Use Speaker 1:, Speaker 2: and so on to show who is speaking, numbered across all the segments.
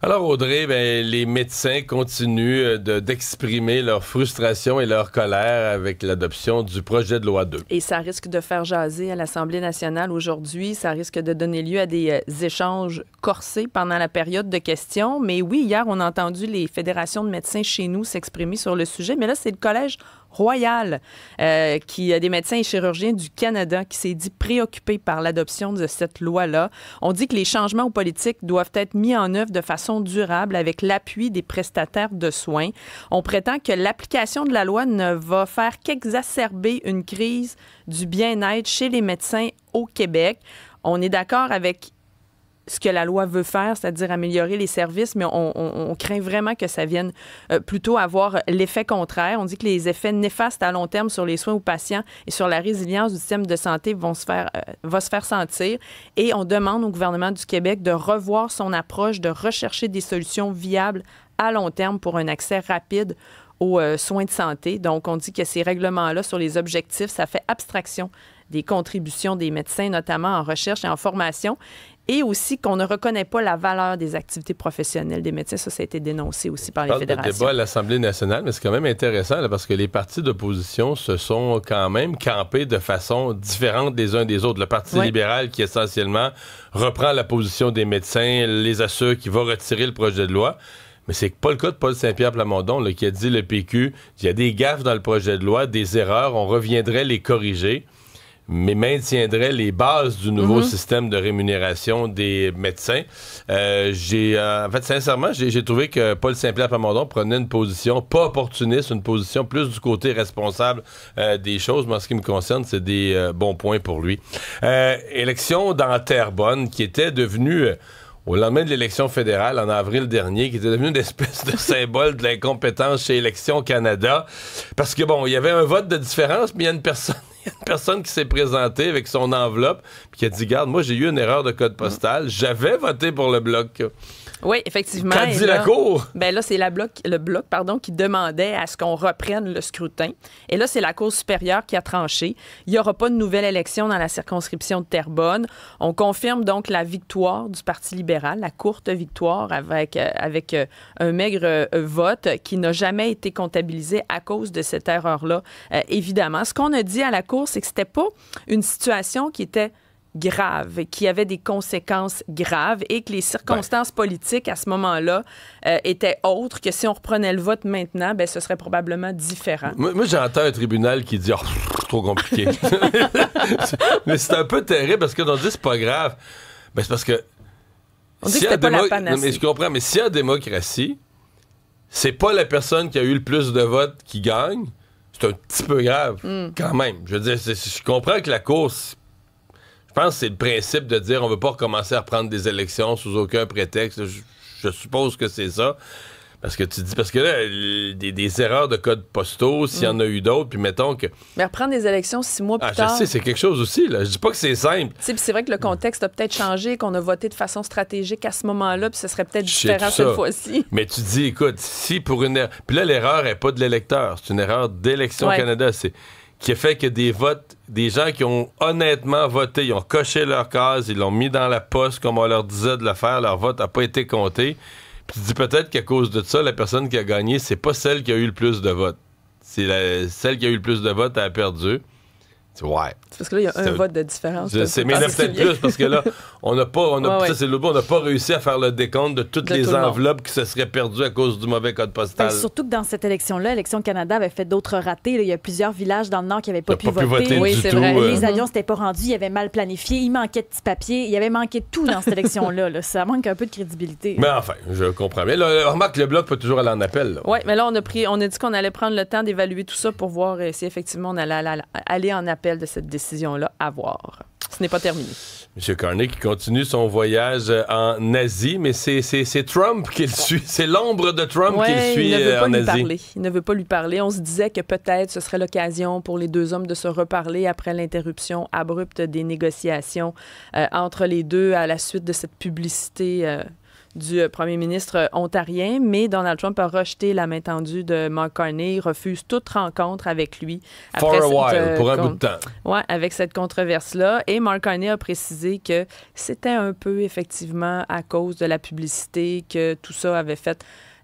Speaker 1: Alors Audrey, les médecins continuent d'exprimer leur frustration et leur colère avec l'adoption du projet de loi 2.
Speaker 2: Et ça risque de faire jaser à l'Assemblée nationale aujourd'hui. Ça risque de donner lieu à des échanges corsés pendant la période de questions. Mais oui, hier, on a entendu les fédérations de médecins chez nous s'exprimer sur le sujet. Mais là, c'est le Collège royal qui a des médecins et chirurgiens du Canada qui s'est dit préoccupé par l'adoption de cette loi-là. On dit que les changements aux politiques doivent être mis en œuvre de façon durable avec l'appui des prestataires de soins. On prétend que l'application de la loi ne va faire qu'exacerber une crise du bien-être chez les médecins au Québec. On est d'accord avec ce que la loi veut faire, c'est-à-dire améliorer les services, mais on craint vraiment que ça vienne plutôt avoir l'effet contraire. On dit que les effets néfastes à long terme sur les soins aux patients et sur la résilience du système de santé vont se faire sentir. Et on demande au gouvernement du Québec de revoir son approche, de rechercher des solutions viables à long terme pour un accès rapide aux soins de santé. Donc, on dit que ces règlements-là sur les objectifs, ça fait abstraction des contributions des médecins, notamment en recherche et en formation, et aussi qu'on ne reconnaît pas la valeur des activités professionnelles des médecins. Ça a été dénoncé aussi par les fédérations.
Speaker 1: De débat à l'Assemblée nationale, mais c'est quand même intéressant là, parce que les partis d'opposition se sont quand même campés de façon différente des uns des autres. Le Parti libéral qui essentiellement reprend la position des médecins, les assure qu'il va retirer le projet de loi. Mais c'est pas le cas de Paul Saint-Pierre Plamondon là, qui a dit le PQ, il y a des gaffes dans le projet de loi, des erreurs, on reviendrait les corriger, mais maintiendrait les bases du nouveau système de rémunération des médecins. En fait, sincèrement, j'ai trouvé que Paul Saint-Pierre Plamondon prenait une position pas opportuniste, une position plus du côté responsable des choses. Moi, en ce qui me concerne, c'est des bons points pour lui. Élection dans Terrebonne, qui était devenue... au lendemain de l'élection fédérale, en avril dernier, qui était devenu une espèce de symbole de l'incompétence chez Élections Canada. Parce que, bon, il y avait un vote de différence, mais il y a une personne qui s'est présentée avec son enveloppe puis qui a dit, garde, moi, j'ai eu une erreur de code postal. J'avais voté pour le Bloc.
Speaker 2: Oui, effectivement.
Speaker 1: Qu'a dit la Cour?
Speaker 2: Ben là, c'est le bloc qui demandait à ce qu'on reprenne le scrutin. Et là, c'est la Cour supérieure qui a tranché. Il n'y aura pas de nouvelle élection dans la circonscription de Terrebonne. On confirme donc la victoire du Parti libéral, la courte victoire avec un maigre vote qui n'a jamais été comptabilisé à cause de cette erreur-là, évidemment. Ce qu'on a dit à la Cour, c'est que c'était pas une situation qui était grave, qui avait des conséquences graves et que les circonstances politiques à ce moment-là étaient autres, que si on reprenait le vote maintenant, ben, ce serait probablement différent.
Speaker 1: Moi j'entends un tribunal qui dit trop compliqué. Mais c'est un peu terrible parce que on dit c'est pas grave. Ben, c'est parce que
Speaker 2: on dit que c'était pas la panacée.
Speaker 1: Mais je comprends, mais s'il y a démocratie, c'est pas la personne qui a eu le plus de votes qui gagne. C'est un petit peu grave, quand même. Je veux dire, je comprends que la course... Je pense que c'est le principe de dire on veut pas recommencer à reprendre des élections sous aucun prétexte. Je suppose que c'est ça. Parce que là, des erreurs de code postaux, s'il y en a eu d'autres, puis mettons que...
Speaker 2: Mais reprendre des élections 6 mois plus tard...
Speaker 1: Je sais, c'est quelque chose aussi, là. Je dis pas que c'est simple.
Speaker 2: Puis c'est vrai que le contexte a peut-être changé, qu'on a voté de façon stratégique à ce moment-là, puis ce serait peut-être différent cette fois-ci.
Speaker 1: Mais tu dis, écoute, si pour une erreur... Puis là, l'erreur n'est pas de l'électeur, c'est une erreur d'Élections Canada. Qui a fait que des gens qui ont honnêtement voté, ils ont coché leur case, ils l'ont mis dans la poste comme on leur disait de le faire, leur vote n'a pas été compté. Puis tu dis peut-être qu'à cause de ça, la personne qui a gagné, c'est pas celle qui a eu le plus de votes. C'est celle qui a eu le plus de votes, elle a perdu. Ouais.
Speaker 2: C'est parce que là, il y a un vote de différence.
Speaker 1: Mais il y en a peut-être plus, parce que là, on n'a pas réussi à faire le décompte de toutes les enveloppes qui se seraient perdues à cause du mauvais code postal.
Speaker 3: Surtout que dans cette élection-là, Élections Canada avait fait d'autres ratés. Là. Il y a plusieurs villages dans le Nord qui n'avaient pas pu voter.
Speaker 2: Oui, c'est vrai.
Speaker 3: Les avions ne s'étaient pas rendus, ils avaient mal planifié, il manquait de petits papiers, il y avait manqué de tout dans cette élection-là. Là. Ça manque un peu de crédibilité.
Speaker 1: Mais enfin, je comprends. Mais là, remarque, le Bloc peut toujours aller en appel.
Speaker 2: Oui, mais là, on a dit qu'on allait prendre le temps d'évaluer tout ça pour voir si effectivement on allait aller en appel de cette décision-là, à voir. Ce n'est pas terminé.
Speaker 1: M. Carney qui continue son voyage en Asie, mais c'est Trump qu'il suit. C'est l'ombre de Trump qu'il suit en Asie.
Speaker 2: Il ne veut pas lui parler. On se disait que peut-être ce serait l'occasion pour les deux hommes de se reparler après l'interruption abrupte des négociations entre les deux à la suite de cette publicité du premier ministre ontarien, mais Donald Trump a rejeté la main tendue de Mark Carney. Il refuse toute rencontre avec lui.
Speaker 1: For a while, pour un bout de temps.
Speaker 2: Oui, avec cette controverse-là. Et Mark Carney a précisé que c'était un peu, effectivement, à cause de la publicité que tout ça avait fait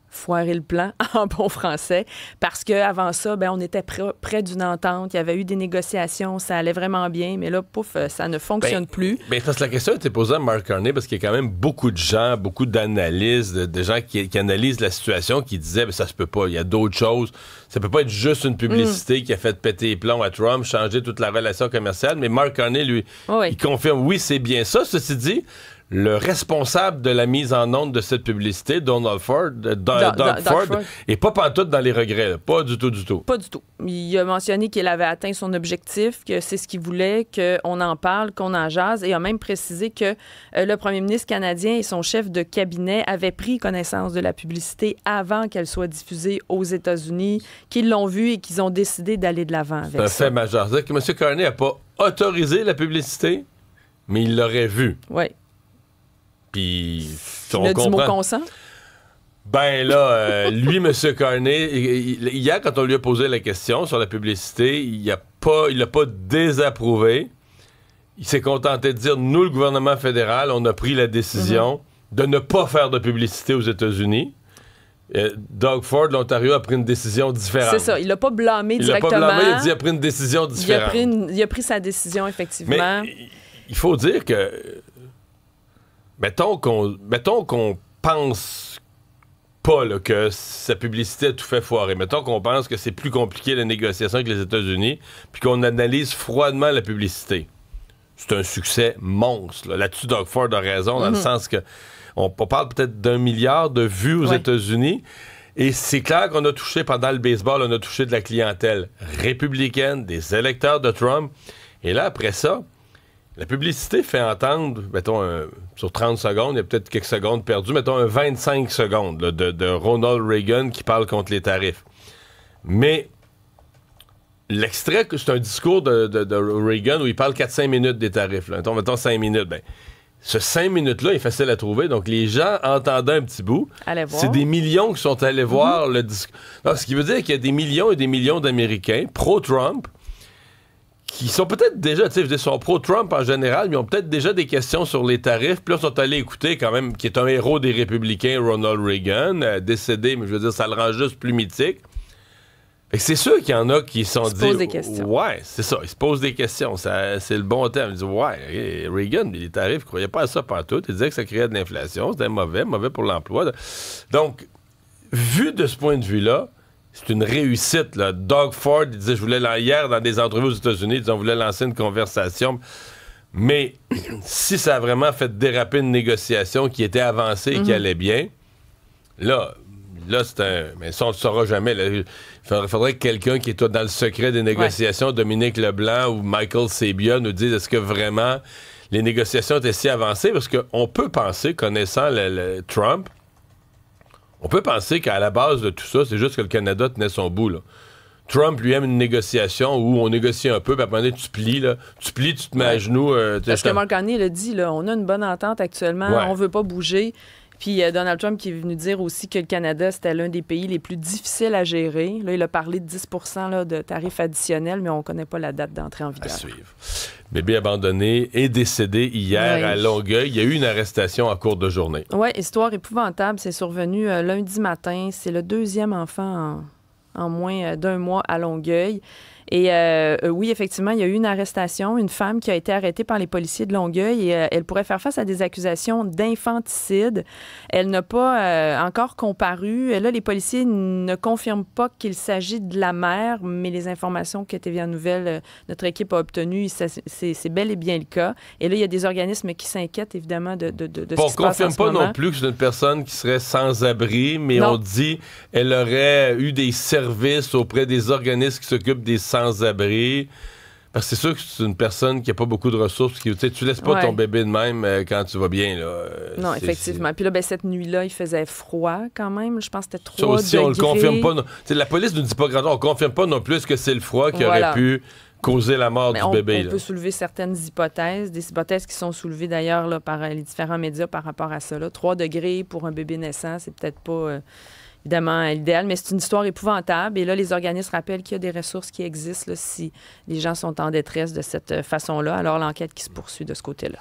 Speaker 2: foirer le plan, en bon français, parce qu'avant ça, on était près d'une entente, il y avait eu des négociations, ça allait vraiment bien, mais là, pouf, ça ne fonctionne plus.
Speaker 1: Parce que la question a été posée à Mark Carney, parce qu'il y a quand même beaucoup de gens, beaucoup d'analystes, de gens qui analysent la situation, qui disaient, ça se peut pas, il y a d'autres choses, ça peut pas être juste une publicité qui a fait péter les plombs à Trump, changer toute la relation commerciale, mais Mark Carney, lui, il confirme, oui, c'est bien ça, ceci dit, le responsable de la mise en onde de cette publicité, Doug Ford, est pas pantoute dans les regrets. Là. Pas du tout, du tout.
Speaker 2: Pas du tout. Il a mentionné qu'il avait atteint son objectif, que c'est ce qu'il voulait, qu'on en parle, qu'on en jase, et a même précisé que le premier ministre canadien et son chef de cabinet avaient pris connaissance de la publicité avant qu'elle soit diffusée aux États-Unis, qu'ils l'ont vue et qu'ils ont décidé d'aller de l'avant avec ça.
Speaker 1: C'est un fait majeur. C'est-à-dire que M. Carney n'a pas autorisé la publicité, mais il l'aurait vue.
Speaker 2: Oui.
Speaker 1: Puis,
Speaker 2: on comprend. Du mot consent?
Speaker 1: Lui, M. Carney, hier, quand on lui a posé la question sur la publicité, il l'a pas désapprouvé. Il s'est contenté de dire, nous, le gouvernement fédéral, on a pris la décision de ne pas faire de publicité aux États-Unis. Doug Ford, l'Ontario, a pris une décision différente.
Speaker 2: C'est ça. Il l'a pas blâmé directement.
Speaker 1: Il l'a pas blâmé, il a dit qu'il a pris une décision différente.
Speaker 2: Il a pris sa décision, effectivement.
Speaker 1: Mais il faut dire que mettons qu'on pense pas là, que sa publicité a tout fait foirer. Mettons qu'on pense que c'est plus compliqué la négociation avec les États-Unis, puis qu'on analyse froidement la publicité. C'est un succès monstre. Là-dessus, Doug Ford a raison, dans le sens que on parle peut-être d'1 milliard de vues aux États-Unis, et c'est clair qu'on a touché, pendant le baseball, on a touché de la clientèle républicaine, des électeurs de Trump. Et là, après ça, la publicité fait entendre, mettons, sur 30 secondes, il y a peut-être quelques secondes perdues, mettons un 25 secondes là, de Ronald Reagan qui parle contre les tarifs. Mais l'extrait, c'est un discours de Reagan où il parle 4-5 minutes des tarifs. Là. Mettons 5 minutes. Ce 5 minutes-là est facile à trouver. Donc, les gens entendaient un petit bout. C'est des millions qui sont allés voir le discours. Ce qui veut dire qu'il y a des millions et des millions d'Américains pro-Trump qui sont peut-être déjà, tu sais, ils sont pro-Trump en général, mais ils ont peut-être déjà des questions sur les tarifs. Puis là, ils sont allés écouter quand même, qui est un héros des républicains, Ronald Reagan, décédé, mais je veux dire, ça le rend juste plus mythique. Fait que c'est sûr qu'il y en a qui se sont dit...
Speaker 2: posent des questions.
Speaker 1: Ouais, c'est ça, ils se posent des questions. C'est le bon terme. Ils disent, ouais, Reagan, les tarifs, il ne croyait pas à ça partout. Il disait que ça créait de l'inflation, c'était mauvais pour l'emploi. Donc, vu de ce point de vue-là, c'est une réussite. Là. Doug Ford, il disait, hier, dans des entrevues aux États-Unis, il disait, on voulait lancer une conversation. Mais si ça a vraiment fait déraper une négociation qui était avancée et qui allait bien, là c'est un... Mais ça, on ne le saura jamais. Là. Il faudrait que quelqu'un qui est dans le secret des négociations, Dominique Leblanc ou Michael Sabia, nous dise, est-ce que vraiment les négociations étaient si avancées? Parce qu'on peut penser, connaissant le Trump, on peut penser qu'à la base de tout ça, c'est juste que le Canada tenait son bout, là. Trump, lui, aime une négociation où on négocie un peu, puis à un moment donné, tu plies, tu te mets à genoux.
Speaker 2: Parce que Mark Carney l'a dit, là, on a une bonne entente actuellement, on veut pas bouger. Puis Donald Trump qui est venu dire aussi que le Canada, c'était l'un des pays les plus difficiles à gérer. Là, il a parlé de 10 là, de tarifs additionnels, mais on ne connaît pas la date d'entrée en vigueur. À suivre.
Speaker 1: Bébé abandonné est décédé hier à Longueuil. Il y a eu une arrestation en cours de journée.
Speaker 2: Oui, histoire épouvantable. C'est survenu lundi matin. C'est le deuxième enfant en moins d'un mois à Longueuil. Et oui, effectivement, il y a eu une arrestation, une femme qui a été arrêtée par les policiers de Longueuil et elle pourrait faire face à des accusations d'infanticide. Elle n'a pas encore comparu. Là, les policiers ne confirment pas qu'il s'agit de la mère, mais les informations que TVA Nouvelle, notre équipe a obtenues, c'est bel et bien le cas. Et là, il y a des organismes qui s'inquiètent, évidemment, de ce qui se passe en ce moment. On ne confirme
Speaker 1: pas non plus que c'est une personne qui serait sans abri, mais on dit qu'elle aurait eu des services auprès des organismes qui s'occupent des sans-abri. Parce que c'est sûr que c'est une personne qui n'a pas beaucoup de ressources. Tu laisses pas ton bébé de même quand tu vas bien. Là.
Speaker 2: Non, effectivement. Puis là, cette nuit-là, il faisait froid quand même. Je pense que c'était 3 degrés.
Speaker 1: Ça aussi, on le confirme pas. La police ne nous dit pas grand-chose. On ne confirme pas non plus que c'est le froid qui aurait pu causer la mort du bébé.
Speaker 2: On peut soulever certaines hypothèses, des hypothèses qui sont soulevées d'ailleurs là, par les différents médias par rapport à ça. Là. 3 degrés pour un bébé naissant, c'est peut-être pas évidemment l'idéal, mais c'est une histoire épouvantable. Et là, les organismes rappellent qu'il y a des ressources qui existent là, si les gens sont en détresse de cette façon-là. Alors, l'enquête qui se poursuit de ce côté-là.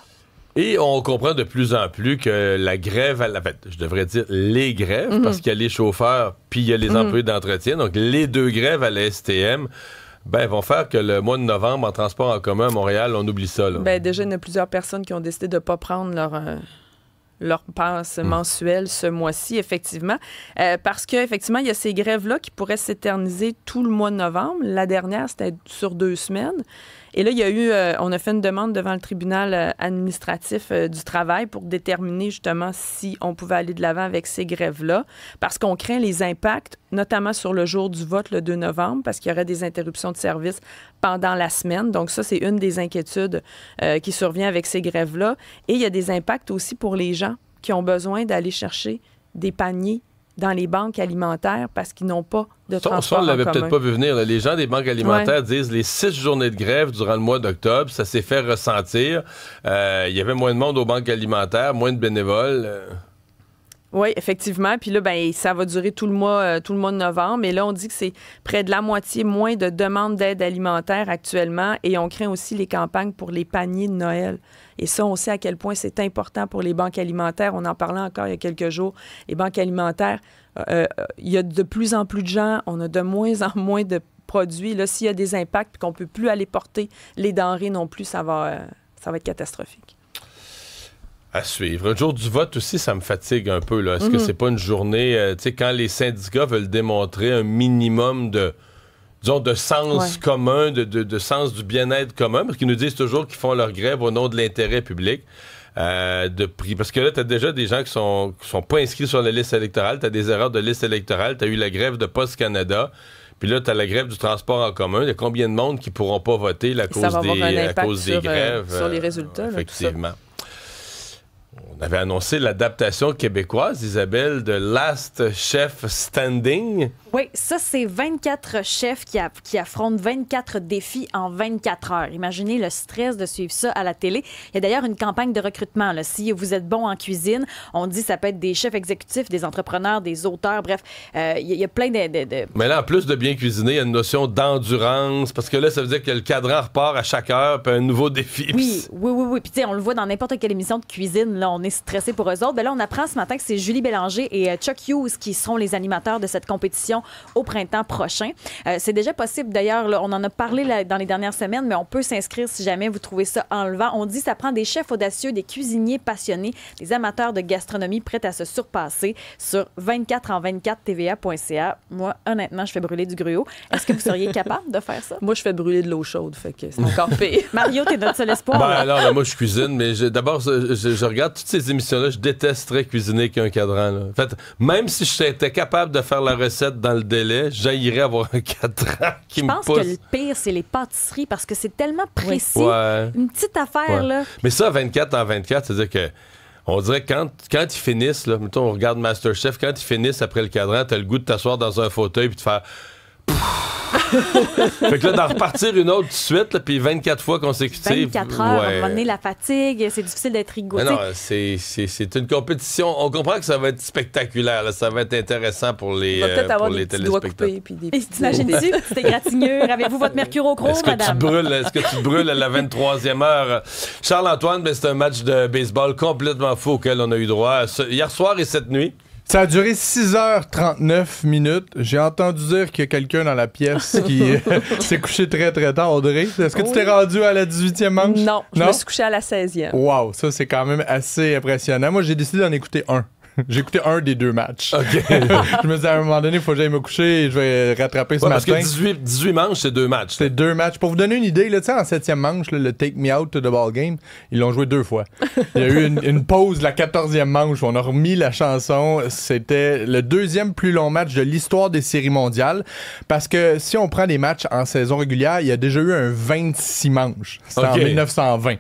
Speaker 1: Et on comprend de plus en plus que la grève, en fait, je devrais dire les grèves, parce qu'il y a les chauffeurs puis il y a les employés d'entretien. Donc, les 2 grèves à la STM, vont faire que le mois de novembre, en transport en commun à Montréal, on oublie ça. Là.
Speaker 2: Déjà, il y a plusieurs personnes qui ont décidé de ne pas prendre leur passe mensuelle ce mois-ci, effectivement. Parce qu'effectivement, il y a ces grèves-là qui pourraient s'éterniser tout le mois de novembre. La dernière, c'était sur 2 semaines. Et là, il y a eu, on a fait une demande devant le tribunal administratif du travail pour déterminer justement si on pouvait aller de l'avant avec ces grèves-là, parce qu'on craint les impacts, notamment sur le jour du vote, le 2 novembre, parce qu'il y aurait des interruptions de service pendant la semaine. Donc ça, c'est une des inquiétudes qui survient avec ces grèves-là. Et il y a des impacts aussi pour les gens qui ont besoin d'aller chercher des paniers dans les banques alimentaires parce qu'ils n'ont pas de transport
Speaker 1: ça, on l'avait
Speaker 2: en commun.
Speaker 1: peut-être pas vu venir. Là. Les gens des banques alimentaires disent les 6 journées de grève durant le mois d'octobre, ça s'est fait ressentir. Il y avait moins de monde aux banques alimentaires, moins de bénévoles.
Speaker 2: Oui, effectivement. Puis là, ça va durer tout le mois de novembre. Mais là, on dit que c'est près de la moitié moins de demandes d'aide alimentaire actuellement. Et on craint aussi les campagnes pour les paniers de Noël. Et ça, on sait à quel point c'est important pour les banques alimentaires. On en parlait encore il y a quelques jours. Les banques alimentaires, il y a de plus en plus de gens. On a de moins en moins de produits. Là, s'il y a des impacts et qu'on ne peut plus aller porter les denrées non plus, ça va être catastrophique.
Speaker 1: À suivre. Le jour du vote aussi, ça me fatigue un peu. Là. Est-ce que c'est pas une journée... tu sais, quand les syndicats veulent démontrer un minimum de sens commun, de sens du bien-être commun, parce qu'ils nous disent toujours qu'ils font leur grève au nom de l'intérêt public. Parce que là, t'as déjà des gens qui sont pas inscrits sur la liste électorale, t'as des erreurs de liste électorale, t'as eu la grève de Poste Canada, puis là, t'as la grève du transport en commun. Il y a combien de monde qui pourront pas voter à cause des grèves?
Speaker 2: Sur les résultats.
Speaker 1: Effectivement. On avait annoncé l'adaptation québécoise, Isabelle, de Last Chef Standing.
Speaker 3: Oui, ça, c'est 24 chefs qui affrontent 24 défis en 24 heures. Imaginez le stress de suivre ça à la télé. Il y a d'ailleurs une campagne de recrutement. Là. Si vous êtes bon en cuisine, on dit que ça peut être des chefs exécutifs, des entrepreneurs, des auteurs, bref, il y a plein de...
Speaker 1: Mais là, en plus de bien cuisiner, il y a une notion d'endurance, parce que là, ça veut dire que le cadran repart à chaque heure, puis un nouveau défi.
Speaker 3: Oui. Puis tu sais, on le voit dans n'importe quelle émission de cuisine, là, on est stressé pour eux autres. Ben là, on apprend ce matin que c'est Julie Bélanger et Chuck Hughes qui seront les animateurs de cette compétition au printemps prochain. C'est déjà possible, d'ailleurs, là, on en a parlé dans les dernières semaines, mais on peut s'inscrire si jamais vous trouvez ça enlevant. On dit que ça prend des chefs audacieux, des cuisiniers passionnés, des amateurs de gastronomie prêts à se surpasser sur 24en24tva.ca. Moi, honnêtement, je fais brûler du gruau. Est-ce que vous seriez capable de faire ça?
Speaker 2: Moi, je fais brûler de l'eau chaude, fait que c'est encore pire.
Speaker 3: Mario, t'es notre seul espoir.
Speaker 1: Alors, moi, je cuisine, mais d'abord, je regarde toutes ces émissions-là, je détesterais cuisiner qu'un cadran. Là. En fait, même si j'étais capable de faire la recette dans le délai, j'haïrais avoir un cadran qui me pousse.
Speaker 3: Je pense que le pire, c'est les pâtisseries parce que c'est tellement précis. Ouais. Une petite affaire, là.
Speaker 1: Mais ça, 24 en 24, c'est-à-dire que on dirait que quand ils finissent, là, mettons, on regarde MasterChef, quand ils finissent après le cadran, t'as le goût de t'asseoir dans un fauteuil puis de faire... Fait que là, d'en repartir une autre tout de suite, là, puis 24 fois consécutives.
Speaker 3: 24 heures, à un moment donné, la fatigue, c'est difficile d'être rigoureux.
Speaker 1: Non, c'est une compétition. On comprend que ça va être spectaculaire, là, ça va être intéressant pour les téléspectateurs.
Speaker 3: T'imagines-tu, petite égratignure, avez-vous votre mercurochrome, madame?
Speaker 1: Est-ce que tu te brûles à la 23e heure? Charles-Antoine, c'est un match de baseball complètement fou auquel on a eu droit hier soir et cette nuit.
Speaker 4: Ça a duré 6h39 minutes. J'ai entendu dire qu'il y a quelqu'un dans la pièce qui s'est couché très, très tard, Audrey. Est-ce que tu t'es rendu à la 18e manche?
Speaker 2: Non, je me suis couché à la 16e.
Speaker 4: Wow, ça, c'est quand même assez impressionnant. Moi, j'ai décidé d'en écouter un. J'ai écouté un des 2 matchs.
Speaker 1: Okay.
Speaker 4: Je me disais, à un moment donné, il faut que j'aille me coucher et je vais rattraper ce matin.
Speaker 1: Parce que 18 manches, c'est 2 matchs.
Speaker 4: C'est 2 matchs. Pour vous donner une idée, là, en 7e manche, là, le Take Me Out to the Ball Game, ils l'ont joué 2 fois. Il y a eu une pause, la 14e manche, où on a remis la chanson. C'était le 2e plus long match de l'histoire des séries mondiales. Parce que si on prend des matchs en saison régulière, il y a déjà eu un 26 manches. C'était en 1920.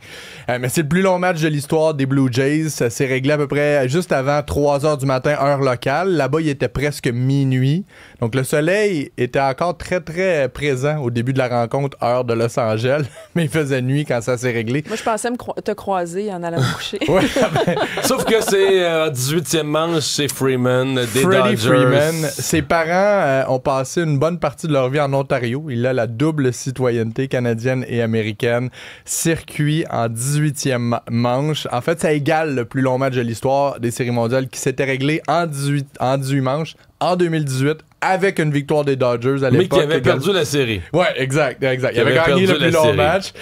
Speaker 4: Mais c'est le plus long match de l'histoire des Blue Jays. Ça s'est réglé à peu près juste avant 3 3 heures du matin, heure locale. Là-bas, il était presque minuit. Donc, le soleil était encore très, très présent au début de la rencontre, heure de Los Angeles. Mais il faisait nuit quand ça s'est réglé.
Speaker 2: Moi, je pensais te croiser en allant me coucher.
Speaker 4: Ouais,
Speaker 1: Sauf que c'est 18e manche, c'est Freeman, des
Speaker 4: Freddie
Speaker 1: Dodgers.
Speaker 4: Freeman. Ses parents ont passé une bonne partie de leur vie en Ontario. Il a la double citoyenneté canadienne et américaine. Circuit en 18e manche. En fait, ça égale le plus long match de l'histoire des séries mondiales qui s'était réglé en 18 manches en 2018 avec une victoire des Dodgers à l'époque.
Speaker 1: Mais qui avait perdu la série.
Speaker 4: Ouais, exact. Il avait gagné le plus long match.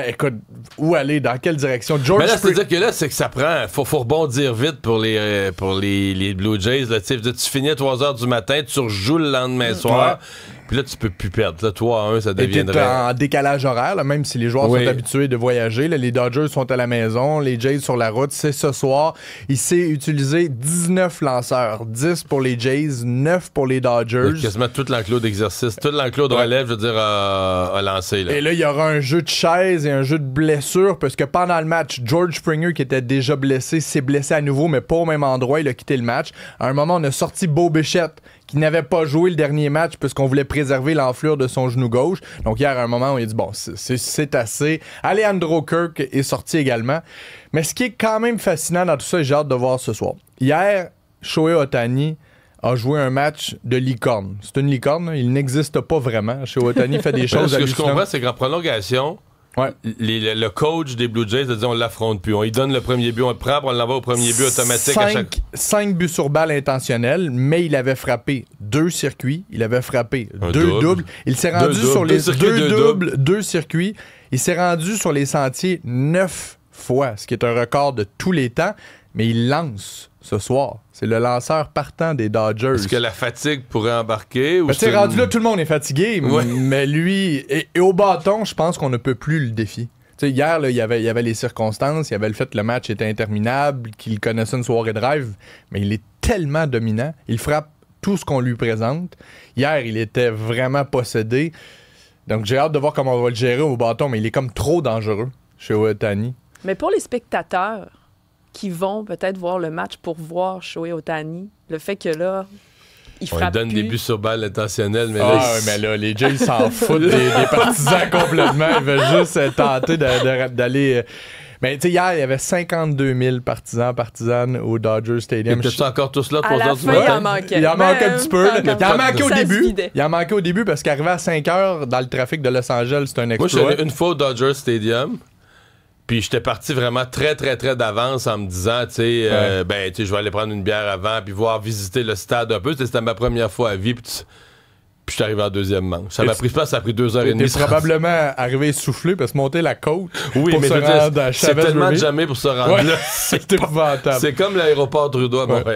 Speaker 4: Écoute, où aller? Dans quelle direction? George
Speaker 1: Mais là, c'est-à-dire que là, c'est que ça prend... Faut rebondir vite pour les Blue Jays. Là, tu finis à 3 heures du matin, tu rejoues le lendemain soir. Puis là, tu peux plus perdre. Là, 3-1, ça deviendrait...
Speaker 4: en décalage horaire, là, même si les joueurs sont habitués de voyager. Là, les Dodgers sont à la maison, les Jays sur la route. C'est ce soir. Il s'est utilisé 19 lanceurs. 10 pour les Jays, 9 pour les Dodgers.
Speaker 1: Donc, quasiment tout l'enclos d'exercice, tout l'enclos de relève, je veux dire, a lancé. Là.
Speaker 4: Et là, il y aura un jeu de chaises et un jeu de blessures parce que pendant le match, George Springer, qui était déjà blessé, s'est blessé à nouveau, mais pas au même endroit. Il a quitté le match. À un moment, on a sorti Bo Bichette, qui n'avait pas joué le dernier match puisqu'on voulait préserver l'enflure de son genou gauche. Donc hier, à un moment, on a dit, bon, c'est assez. Alejandro Kirk est sorti également. Mais ce qui est quand même fascinant dans tout ça, et j'ai hâte de voir ce soir. Hier, Shohei Ohtani a joué un match de licorne. C'est une licorne, il n'existe pas vraiment. Shohei Ohtani fait des choses
Speaker 1: hallucinantes. Ce que je comprends,
Speaker 4: hallucinantes.
Speaker 1: c'est qu'en prolongation...
Speaker 4: Ouais.
Speaker 1: Le coach des Blue Jays a dit on l'affronte plus. On lui donne le premier but, on le prend, on l'envoie au premier but automatique à chaque...
Speaker 4: 5 buts sur balle intentionnels, mais il avait frappé 2 circuits, il avait frappé 2 doubles. Il s'est rendu sur les 2 doubles, 2 circuits. Il s'est rendu sur les sentiers 9 fois, ce qui est un record de tous les temps, mais il lance ce soir. C'est le lanceur partant des Dodgers.
Speaker 1: Est-ce que la fatigue pourrait embarquer? Ou
Speaker 4: c'est rendu là, tout le monde est fatigué, mais lui... Et au bâton, je pense qu'on ne peut plus le défier. T'sais, hier, là, il y avait les circonstances, il y avait le fait que le match était interminable, qu'il connaissait une soirée de rêve, mais il est tellement dominant. Il frappe tout ce qu'on lui présente. Hier, il était vraiment possédé. Donc, j'ai hâte de voir comment on va le gérer au bâton, mais il est comme trop dangereux chez Ohtani.
Speaker 2: Mais pour les spectateurs qui vont peut-être voir le match pour voir Shohei Ohtani, le fait que là, il frappe
Speaker 1: donne
Speaker 2: plus.
Speaker 1: des buts sur balle intentionnels, mais
Speaker 4: mais là, les Jays s'en foutent des partisans complètement. Ils veulent juste tenter d'aller... Mais tu sais, hier, il y avait 52 000 partisanes au Dodger Stadium.
Speaker 1: Étaient-tu encore tous là, 3 heures du
Speaker 2: matin?
Speaker 1: matin?
Speaker 2: Il en manquait.
Speaker 4: Il en manquait un petit peu. Il en manquait au début.
Speaker 2: vidait.
Speaker 4: Il en manquait au début parce qu'arriver à 5 heures dans le trafic de Los Angeles, c'est un exploit.
Speaker 1: Moi, je suis allé une fois au Dodger Stadium. Puis j'étais parti vraiment très, très, très d'avance en me disant, tu sais, je vais aller prendre une bière avant puis visiter le stade un peu. C'était ma première fois à vie. Puis je suis arrivé en deuxième manche. Ça a pris 2h30.
Speaker 4: T'es probablement arrivé essoufflé parce que monter la côte
Speaker 1: oui,
Speaker 4: pour
Speaker 1: mais
Speaker 4: se rendre à
Speaker 1: c'est tellement
Speaker 4: Chavez-River.
Speaker 1: jamais pour se rendre là.
Speaker 4: C'est épouvantable.
Speaker 1: C'est comme l'aéroport Trudeau à Montréal.